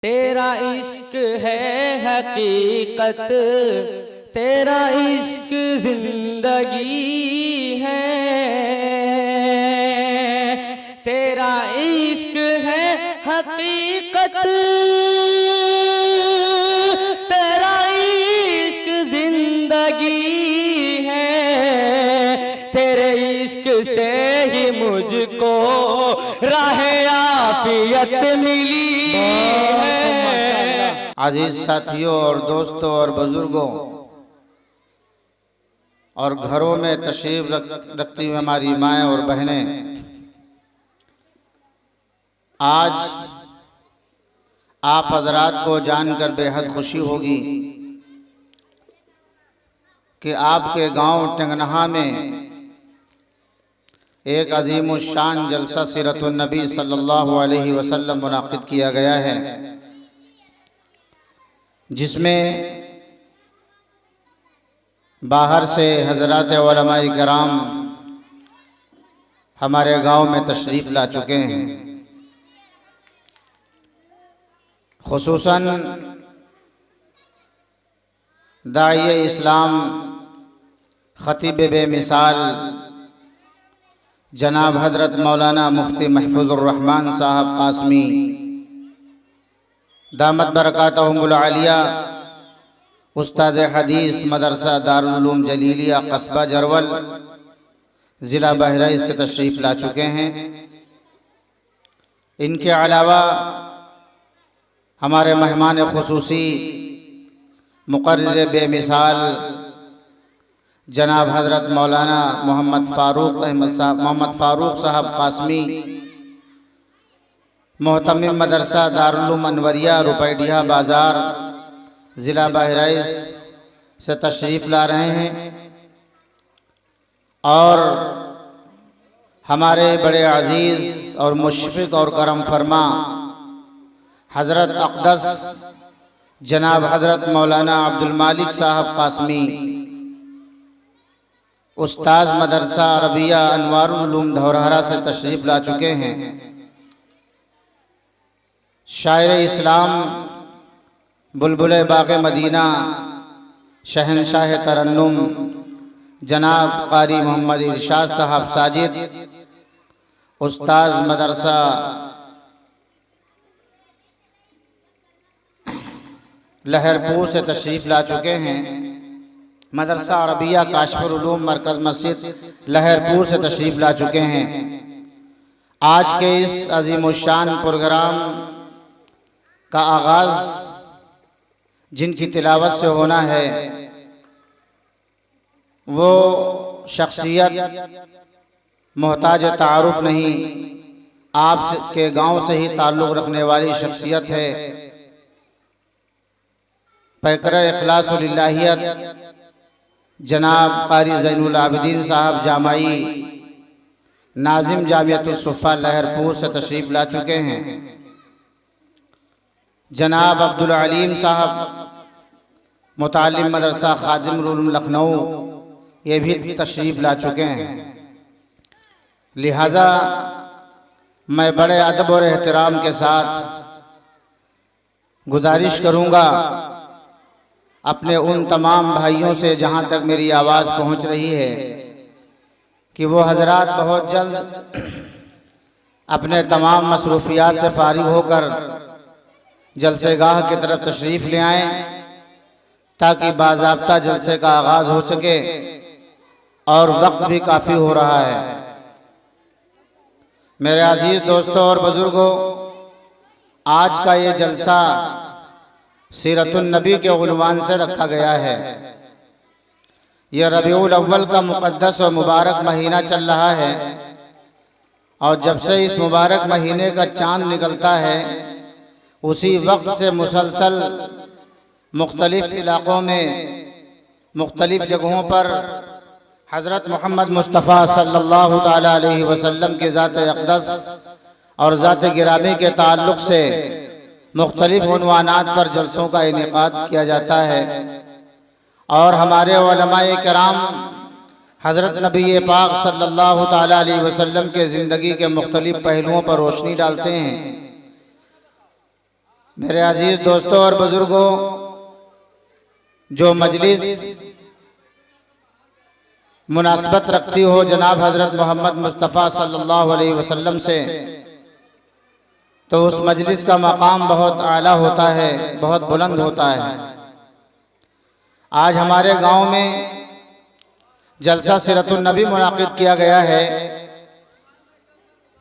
तेरा इश्क है हकीकत, तेरा इश्क जिंदगी है, तेरा इश्क है हकीकत, तेरा इश्क जिंदगी है, तेरे इश्क से ही मुझको राहे आफियत मिली है। अजीज साथियों और दोस्तों और बुजुर्गों और घरों में तशरीफ रखती हुई हमारी माएँ और बहनें, आज आप हजरात को जानकर बेहद खुशी होगी कि आपके गांव टेंगनहा में एक अजीम शान जलसा सीरतुन नबी सल्लल्लाहु अलैहि वसल्लम मुनाकिद किया गया है, जिसमें बाहर से हजरात उलमाए किराम हमारे गांव में तशरीफ़ ला चुके हैं। खुसूसन दाई इस्लाम खतीब बेमिसाल जनाब हजरत मौलाना मुफ्ती महफूजुर रहमान साहब कासमी दामत बरकातहुमुल आलिया, उस्ताद हदीस मदरसा दारुल उलूम जलीलिया कस्बा जरवल ज़िला बहराइच से तशरीफ़ ला चुके हैं। इनके अलावा हमारे मेहमान खुसूसी मुकर्रिर बेमिसाल जनाब हजरत मौलाना मोहम्मद फ़ारूक साहब कासमी मोहतमिम मदरसा दारुल उलूम अनवरिया रुपैडिया बाज़ार ज़िला बहराइच से तशरीफ़ ला रहे हैं। और हमारे बड़े अजीज़ और मुशफ़िक़ और करम फरमा हज़रत अक़दस जनाब हज़रत मौलाना अब्दुल मालिक साहब कासमी उस्ताद मदरसा अरबिया अनवारुल उलूम धौरहरा से तशरीफ़ ला चुके हैं। शायर इस्लाम बुलबुल बाग़ मदीना शहनशाह तरन्नुम जनाब क़ारी मोहम्मद इरशाद साहब साजिद उस्ताद मदरसा लहरपुर से तशरीफ़ ला चुके हैं। मदरसा अरबिया काशफुर उलूम मरकज़ मस्जिद लहरपुर से तशरीफ़ ला चुके हैं। आज के इस अज़ीमुश्शान प्रोग्राम का आगाज़ जिनकी तिलावत से होना है वो शख्सियत मोहताज तारुफ नहीं, आप के गांव से ही ताल्लुक़ रखने वाली शख्सियत है। पैकर इखलासुल इलाहियत जनाब क़ारी ज़ैनुल आबिदीन साहब जामाई नाजिम जामियतुस सुफ़ा लहरपुर से तशरीफ़ ला चुके हैं। जनाब अब्दुल अलीम साहब मुतालिम मदरसा खादिमुल उलूम लखनऊ ये भी तशरीफ़ ला चुके हैं। लिहाजा मैं बड़े अदब और एहतराम के साथ गुजारिश करूँगा अपने उन तमाम भाइयों से जहाँ तक मेरी आवाज़ पहुँच रही है कि वो हजरात बहुत जल्द अपने तमाम मसरूफियात से फारिग होकर जलसेगाह की तरफ तशरीफ़ ले आएँ ताकि बाज़ाब्ता जलसे का आगाज़ हो सके, और वक्त भी काफ़ी हो रहा है। मेरे अजीज़ दोस्तों और बुज़ुर्गों, आज का ये जलसा सीरतुन नबी के उन्वान से रखा गया है। यह रबीउल अव्वल का मुक़द्दस और मुबारक महीना चल रहा है, और जब से इस मुबारक महीने का चाँद निकलता है उसी वक्त से मुसलसल मुख्तलिफ़ इलाक़ों में मुख्तलिफ़ जगहों पर हज़रत मोहम्मद मुस्तफ़ा सल्लल्लाहु ताला अलैहि वसल्लम के ज़ात अक़दस और ज़ात गिरामी के ताल्लुक़ से मुख्तलिफ़ उन्वानात पर जलसों का इनेक़ाद किया जाता है। और हमारे उलमाए किराम हज़रत नबी पाक सल्लल्लाहु ताला अलैहि वसल्लम के ज़िंदगी के मुख्तलिफ़ पहलुओं पर रोशनी डालते हैं। मेरे अजीज दोस्तों और बुजुर्गों, जो मजलिस मुनासबत रखती हो जनाब हज़रत मोहम्मद मुस्तफ़ा सल्लल्लाहु अलैहि वसल्लम से, तो उस मजलिस का मकाम बहुत आला होता है, बहुत बुलंद होता है। आज हमारे गांव में जलसा सीरतुन नबी मुनाकिद किया गया है,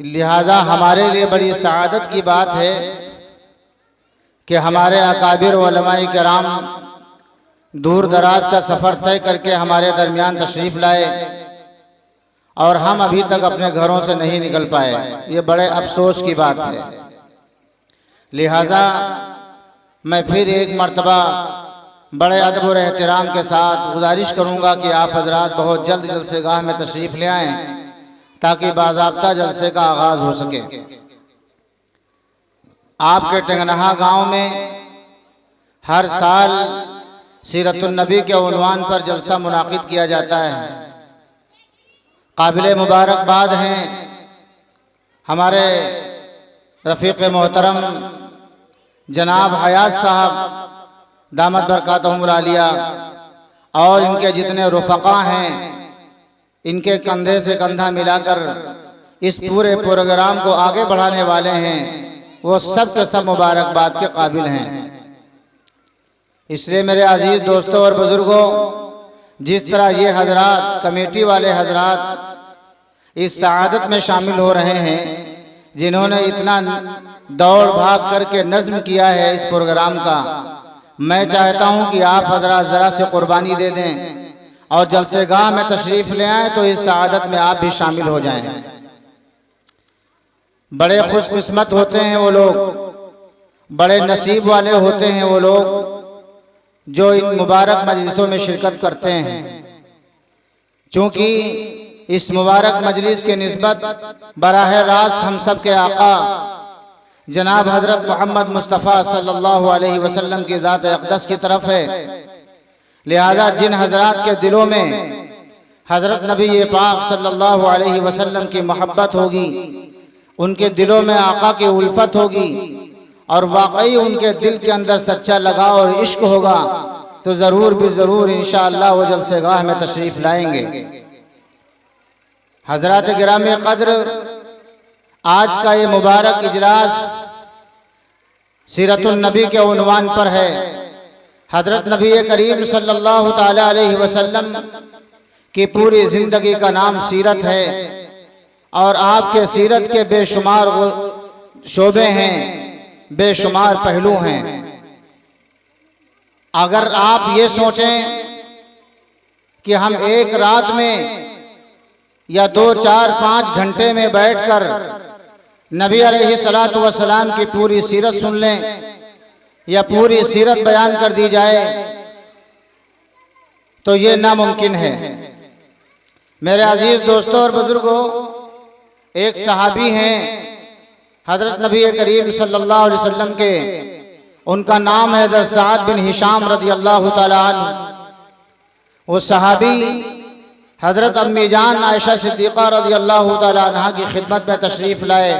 लिहाजा हमारे लिए बड़ी सआदत की बात है कि हमारे अकाबिर उलमाए किराम दूर दराज का सफ़र तय करके हमारे दरमियान तशरीफ़ लाए और हम अभी तक अपने घरों से नहीं निकल पाए। ये बड़े अफसोस की बात है। लिहाजा मैं फिर एक मर्तबा बड़े अदब और एहतराम के साथ गुजारिश करूँगा कि आप हजरात बहुत जल्द जलसेगाह में तशरीफ़ ले आएँ ताकि बाज़ाब्ता जलसे का आगाज़ हो सके। आपके टेंगनहा गांव में हर साल सीरतुन नबी के उन्वान पर जलसा मुनाकिद किया जाता है। काबिल मुबारकबाद हैं हमारे रफ़ीक़ मोहतरम जनाब हयात साहब दामत बरकातहुमुल आलिया और इनके जितने रुफ़क़ा हैं, इनके कंधे से कंधा मिलाकर इस पूरे प्रोग्राम को आगे बढ़ाने वाले हैं, वो सब के सब मुबारकबाद के काबिल हैं। इसलिए मेरे अजीज़ दोस्तों और बुज़ुर्गों, जिस तरह ये हजरात कमेटी वाले हजरात इस सआदत में शामिल हो रहे हैं, जिन्होंने इतना दौड़ भाग करके नज़्म किया है इस प्रोग्राम का, मैं चाहता हूँ कि आप हजरात ज़रा से कुर्बानी दे दें और जलसेगाह में तशरीफ़ ले आएँ तो इस सआदत में आप भी शामिल हो जाएं। बड़े खुशकिस्मत होते हैं वो लोग, बड़े नसीब वाले होते हैं वो लोग जो इन मुबारक मजलिसों में शिरकत करते हैं। चूँकि इस मुबारक मजलिस के निस्बत बराह रास्त हम सब के आका जनाब हज़रत मोहम्मद मुस्तफ़ा सल्लल्लाहु अलैहि वसल्लम की ज़ात अक़दस की तरफ है। लिहाजा जिन हजरात के दिलों में हज़रत नबी पाक सल्लल्लाहु अलैहि वसल्लम की मोहब्बत होगी, उनके दिलों में आका की उल्फत होगी और वाकई उनके दिल के अंदर सच्चा लगाव और इश्क होगा, तो ज़रूर भी ज़रूर इंशाअल्लाह वो जलसेगाह में तशरीफ़ लाएंगे। हज़रात गिरामी क़द्र, आज का ये मुबारक इजलास सीरतुन नबी के उन्वान पर है। हज़रत नबी करीम सल्लल्लाहु ताला अलैहि वसल्लम की पूरी ज़िंदगी का नाम सीरत है और आपके सीरत के बेशुमार शोबे हैं, बेशुमार पहलू हैं। अगर आप ये सोचें कि हम एक रात में या 2, 4, 5 घंटे में बैठकर नबी अलैहिस्सलातु वस्सलाम की पूरी सीरत सुन लें या पूरी सीरत बयान कर दी जाए, तो ये नामुमकिन है। मेरे अजीज़ दोस्तों और बुजुर्गों, एक सहाबी हैं हज़रत नबी करीम सल्लल्लाहु अलैहि वसल्लम के, उनका नाम है हज़रत सअद बिन हिशाम रज़ियल्लाहु ताला अन्हु। वो सहाबी हज़रत अम्मी जान आयशा सिद्दीक़ा रज़ियल्लाहु ताला अन्हा की खिदमत में तशरीफ़ लाए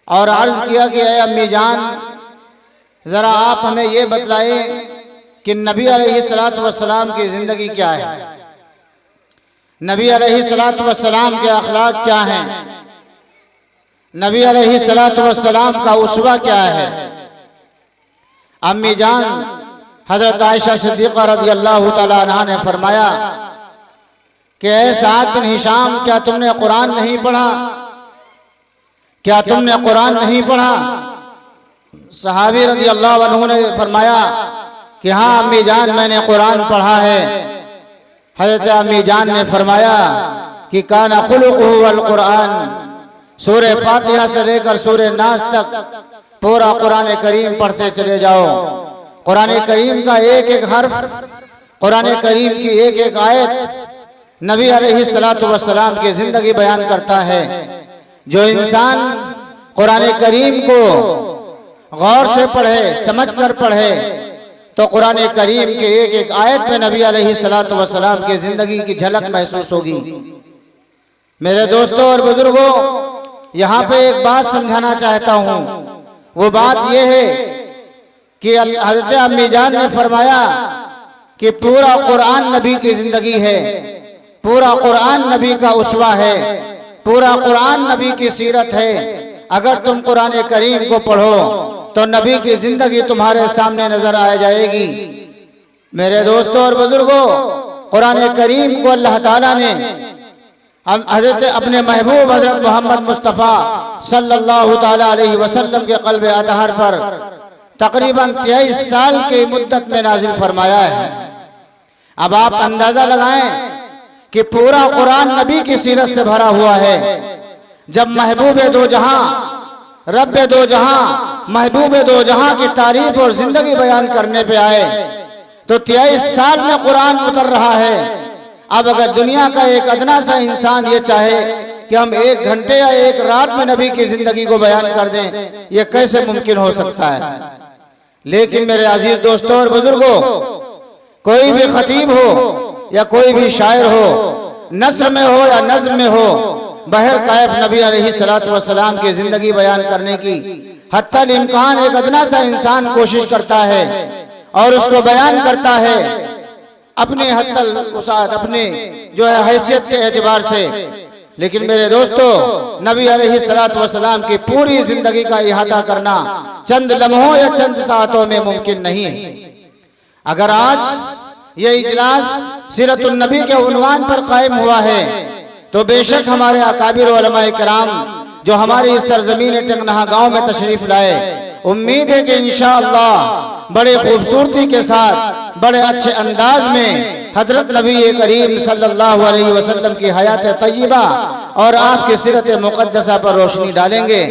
और अर्ज़ किया कि ऐ अम्मी जान, ज़रा आप हमें ये बतलाएं कि नबी अलैहिस्सलातु वस्सलाम की ज़िंदगी क्या है, नबी अलैहिस्सलातु वस्सलाम के अखलाक क्या हैं, नबी अलैहिस्सलातु वस्सलाम का उसवा क्या है। अम्मी जान हज़रत आयशा सिद्दीक़ा रज़ियल्लाहु ताला अन्हा ने फरमाया कि ऐ सअद बिन हिशाम, क्या तुमने कुरान नहीं पढ़ा, क्या तुमने कुरान नहीं पढ़ा। सहाबी रज़ियल्लाहु अन्हु ने फरमाया कि हाँ अम्मी जान, मैंने कुरान पढ़ा है। हज़रत अम्मी जान ने फरमाया कि काना खुलुक़ुहु वल कुरान, सूरह फातिहा से लेकर सूरह नास तक पूरा कुरान करीम पढ़ते चले जाओ। कुरान करीम का एक एक हर्फ, कुरान करीम की एक एक आयत नबी अलैहिस्सलातु वस्सलाम की ज़िंदगी बयान करता है। जो इंसान कुरान करीम को गौर से पढ़े, समझ कर पढ़े, तो कुरान करीम के एक एक आयत में नबी अलैहिस्सलातु वस्सलाम की ज़िंदगी की झलक महसूस होगी। मेरे दोस्तों और बुजुर्गों, यहाँ पे एक बात समझाना चाहता हूँ। वो बात यह है कि हज़रत अम्मी जान ने फरमाया कि पूरा कुरान नबी की जिंदगी है, पूरा कुरान नबी का उसवा है, पूरा कुरान नबी की सीरत है। अगर तुम कुरान करीम को पढ़ो तो नबी की जिंदगी तुम्हारे सामने नजर आ जाएगी। मेरे दोस्तों और बुजुर्गों, कुरान करीम को अल्लाह ताला ने हजरत अपने महबूब हजरत मोहम्मद मुस्तफ़ा सल्लल्लाहु ताला अलैहि वसल्लम के क़ल्ब अतहर पर तकरीबन 23 साल की मुद्दत में नाजिल फरमाया है। अब आप अंदाजा लगाएं कि पूरा कुरान नबी की सीरत से भरा हुआ है। जब महबूब दो जहां, रब दो जहां, महबूब दो जहां की तारीफ और जिंदगी बयान करने पे आए तो 23 साल में कुरान उतर रहा है। अब अगर दुनिया का एक अदना सा इंसान ये चाहे कि हम 1 घंटे या 1 रात में नबी की जिंदगी को बयान कर दें, ये कैसे मुमकिन हो सकता है। लेकिन मेरे अजीज दोस्तों और बुजुर्गों, कोई भी खतीब हो या कोई भी शायर हो, नस्र में हो या नज़्म में हो, बहर कैफ नबी अलैहिस्सलातु वस्सलाम की जिंदगी बयान करने की हत्तल इम्कान एक अदना सा इंसान कोशिश करता है और उसको बयान करता है अपने हत्तल उसात, अपने जो है हैसियत के एतबार से। लेकिन मेरे दोस्तों, नबी अलैहिस्सलातु वस्सलाम की पूरी जिंदगी का इहाता करना चंद लम्हों या चंद सातों में मुमकिन नहीं है। अगर आज ये इजलास सीरतुन नबी के उन्वान पर कायम हुआ है तो बेशक हमारे अकाबिर उलमाए किराम जो हमारी इस सरजमीन टंगनहा गांव में तशरीफ लाए, उम्मीद है कि इंशाअल्लाह बड़े खूबसूरती के साथ, बड़े अच्छे अंदाज में हजरत नबी करीम सल्लल्लाहु अलैहि वसल्लम की हयात तय्यबा और आपकी सीरत मुक़द्दसा पर रोशनी डालेंगे।